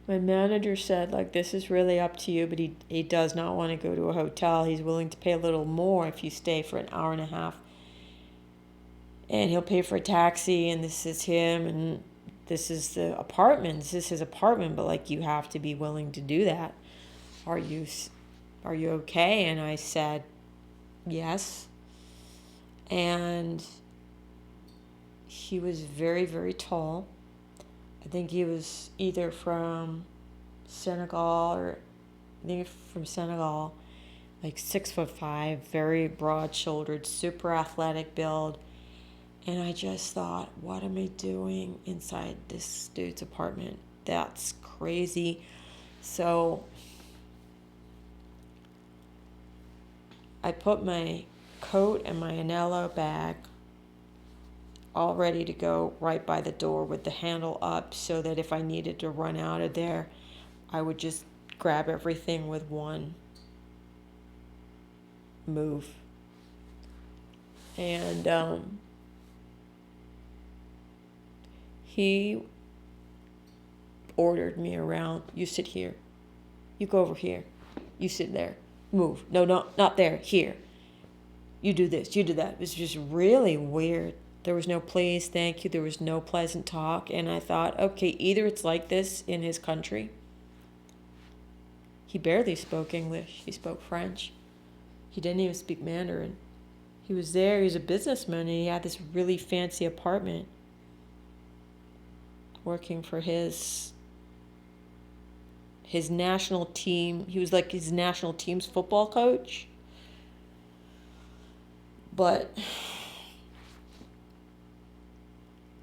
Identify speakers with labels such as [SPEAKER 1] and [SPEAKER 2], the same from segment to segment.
[SPEAKER 1] My manager said, like, this is really up to you, but he does not want to go to a hotel. He's willing to pay a little more if you stay for an hour and a half. And he'll pay for a taxi, and this is him, and this is the apartment. This is his apartment, but, like, you have to be willing to do that. Are you okay? And I said, yes. And he was very, very tall. I think he was either from Senegal or like 6'5", very broad-shouldered, super athletic build. And I just thought, what am I doing inside this dude's apartment? That's crazy. So I put my coat and my Anello bag all ready to go right by the door with the handle up, so that if I needed to run out of there, I would just grab everything with one move. And he ordered me around. You sit here. You go over here. You sit there. Move. No, not there. Here. You do this. You do that. It was just really weird. There was no please, thank you. There was no pleasant talk. And I thought, okay, either it's like this in his country. He barely spoke English. He spoke French. He didn't even speak Mandarin. He was there. He was a businessman, and he had this really fancy apartment working for his national team. He was like his national team's football coach. But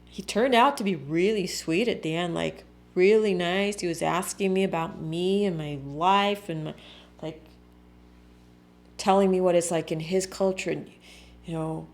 [SPEAKER 1] he turned out to be really sweet at the end, like really nice. He was asking me about me and my life and my, like, telling me what it's like in his culture. And, you know,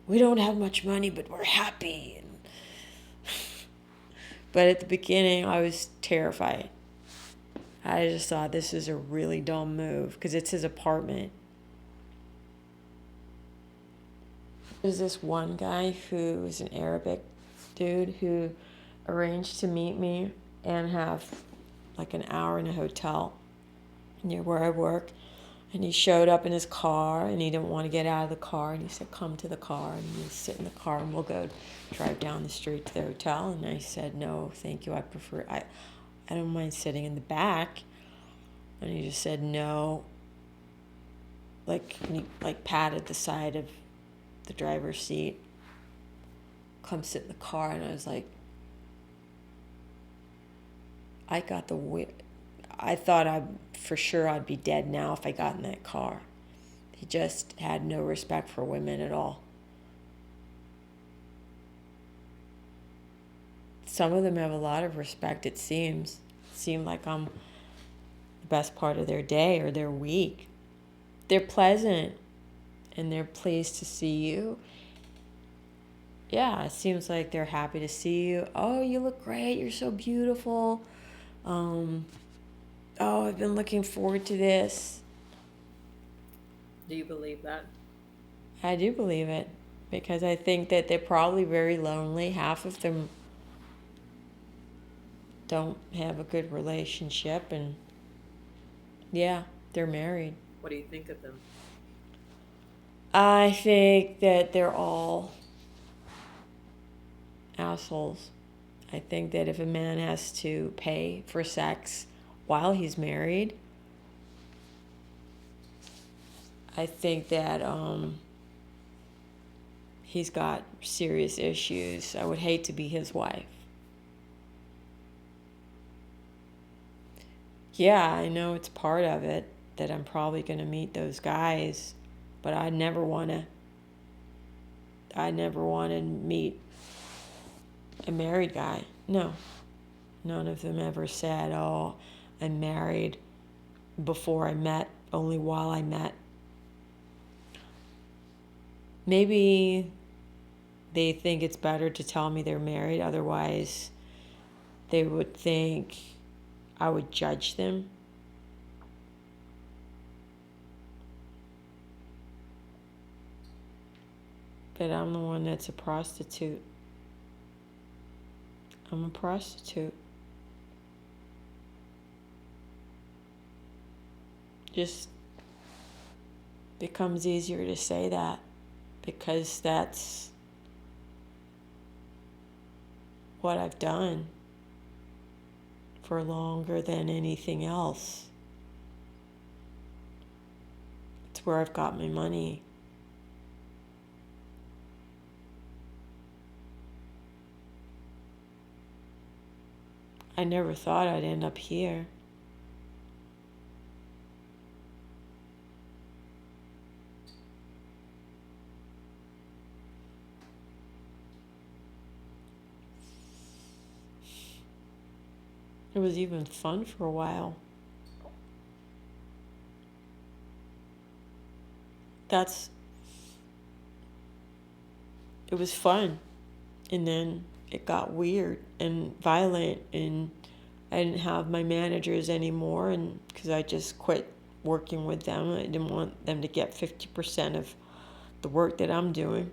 [SPEAKER 1] we don't have much money, but we're happy. And but at the beginning, I was terrified. I just thought, this is a really dumb move, because it's his apartment. There's this one guy who is an Arabic dude who arranged to meet me and have like an hour in a hotel near where I work. And he showed up in his car, and he didn't want to get out of the car. And he said, come to the car. And we sit in the car, and we'll go drive down the street to the hotel. And I said, no, thank you. I don't mind sitting in the back. And he just said, no. And he patted the side of the driver's seat. Come sit in the car. And I was like, I thought for sure I'd be dead now if I got in that car. He just had no respect for women at all. Some of them have a lot of respect, it seems. It seemed like I'm the best part of their day or their week. They're pleasant, and they're pleased to see you. Yeah, it seems like they're happy to see you. Oh, you look great. You're so beautiful. Oh, I've been looking forward to this.
[SPEAKER 2] Do you believe that?
[SPEAKER 1] I do believe it, because I think that they're probably very lonely. Half of them don't have a good relationship, and yeah, they're married.
[SPEAKER 2] What do you think of them?
[SPEAKER 1] I think that they're all assholes. I think that if a man has to pay for sex while he's married, I think that he's got serious issues. I would hate to be his wife. Yeah, I know it's part of it that I'm probably going to meet those guys, but I never want to meet a married guy. No. None of them ever said, oh, I'm married before I met, only while I met. Maybe they think it's better to tell me they're married, otherwise they would think I would judge them. But I'm the one that's a prostitute. I'm a prostitute. just becomes easier to say that because that's what I've done for longer than anything else. It's where I've got my money. I never thought I'd end up here. It was even fun for a while. It was fun. And then it got weird and violent, and I didn't have my managers anymore, and because I just quit working with them. I didn't want them to get 50% of the work that I'm doing.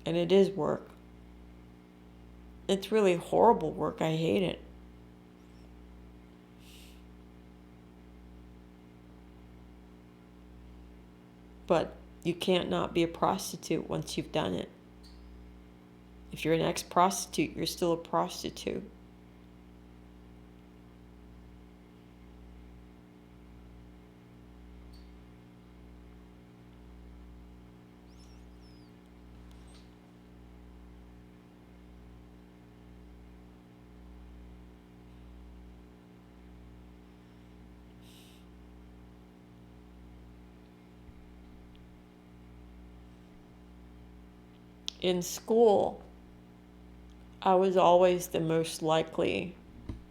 [SPEAKER 1] And it is work. It's really horrible work. I hate it. But you can't not be a prostitute once you've done it. If you're an ex-prostitute, you're still a prostitute. In school, I was always the most likely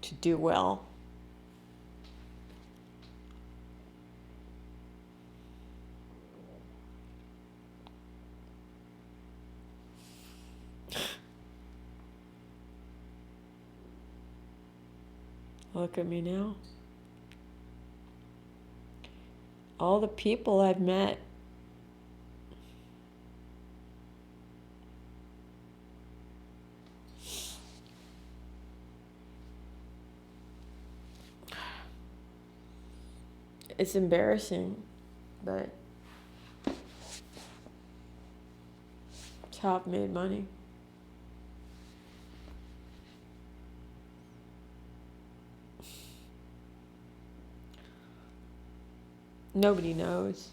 [SPEAKER 1] to do well. Look at me now. All the people I've met, it's embarrassing, but it's how I've made money. Nobody knows.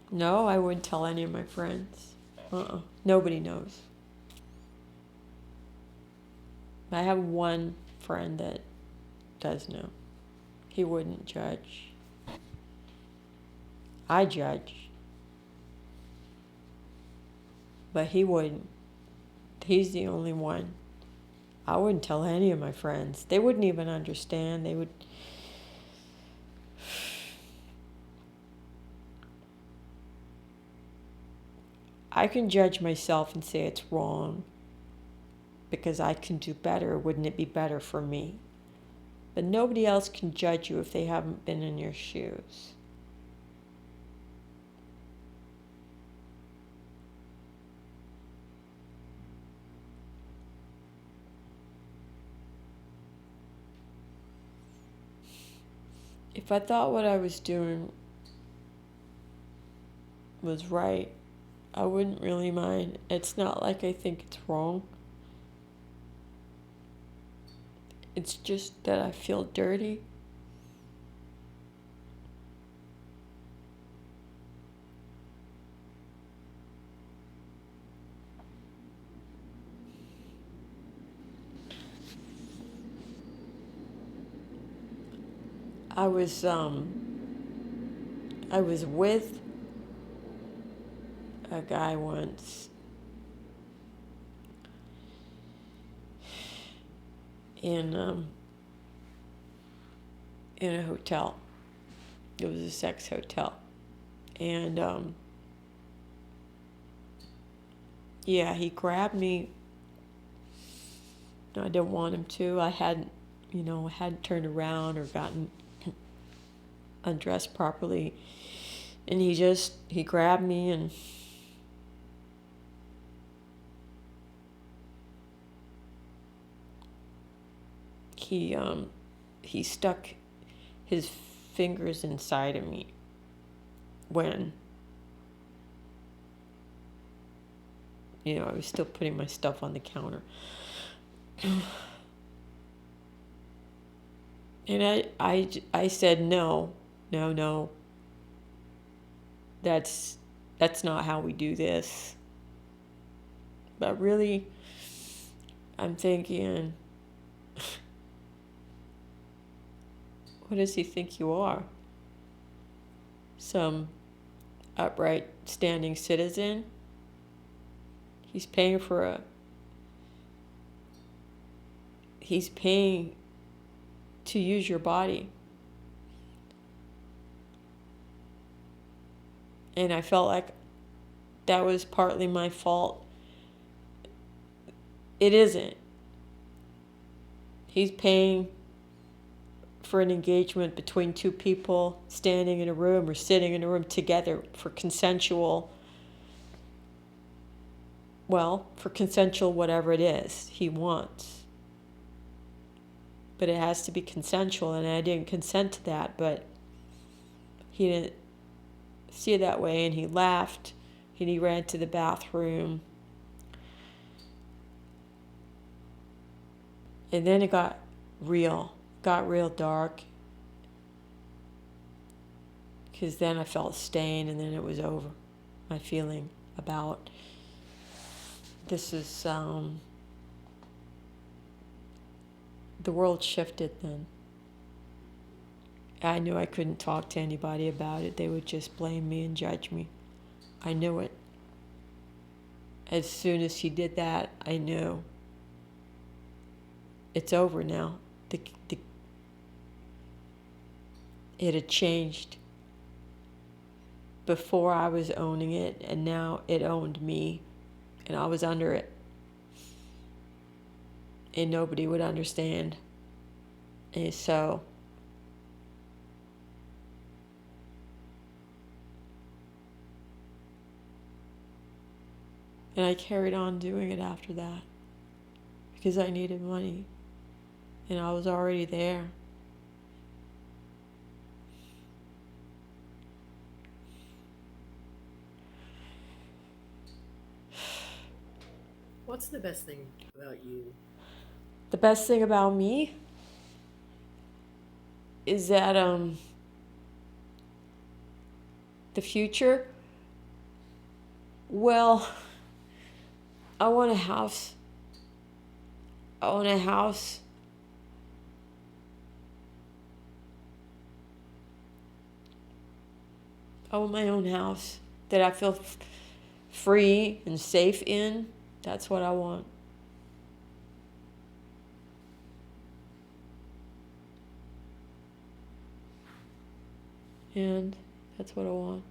[SPEAKER 1] No, I wouldn't tell any of my friends. Nobody knows. I have one friend that does know. He wouldn't judge. I judge. But he wouldn't. He's the only one. I wouldn't tell any of my friends. They wouldn't even understand. They would... I can judge myself and say it's wrong because I can do better. Wouldn't it be better for me? But nobody else can judge you if they haven't been in your shoes. If I thought what I was doing was right, I wouldn't really mind. It's not like I think it's wrong. It's just that I feel dirty. I was with a guy once in a hotel. It was a sex hotel. And yeah, he grabbed me. I didn't want him to. I hadn't turned around or gotten undressed properly. And he grabbed me and he stuck his fingers inside of me when, I was still putting my stuff on the counter. And I said, no, no, no. That's not how we do this. But really, I'm thinking, what does he think you are? Some upright standing citizen? He's paying to use your body. And I felt like that was partly my fault. It isn't. He's paying for an engagement between two people standing in a room or sitting in a room together for consensual whatever it is he wants. But it has to be consensual, and I didn't consent to that, but he didn't see it that way, and he laughed, and he ran to the bathroom. And then it got real dark, because then I felt stain, and then it was over. My feeling about this is, the world shifted then. I knew I couldn't talk to anybody about it. They would just blame me and judge me. I knew it. As soon as he did that, I knew it's over now. It had changed. Before I was owning it, and now it owned me, and I was under it. And nobody would understand. And so and I carried on doing it after that because I needed money, and I was already there.
[SPEAKER 2] What's the best thing about you?
[SPEAKER 1] The best thing about me is that the future, well, I want a house. I want a house I want my own house that I feel free and safe in. That's what I want. And that's what I want.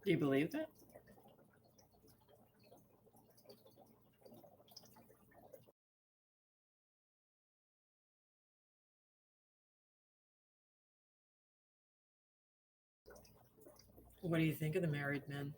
[SPEAKER 2] Do you believe that? What do you think of the married men?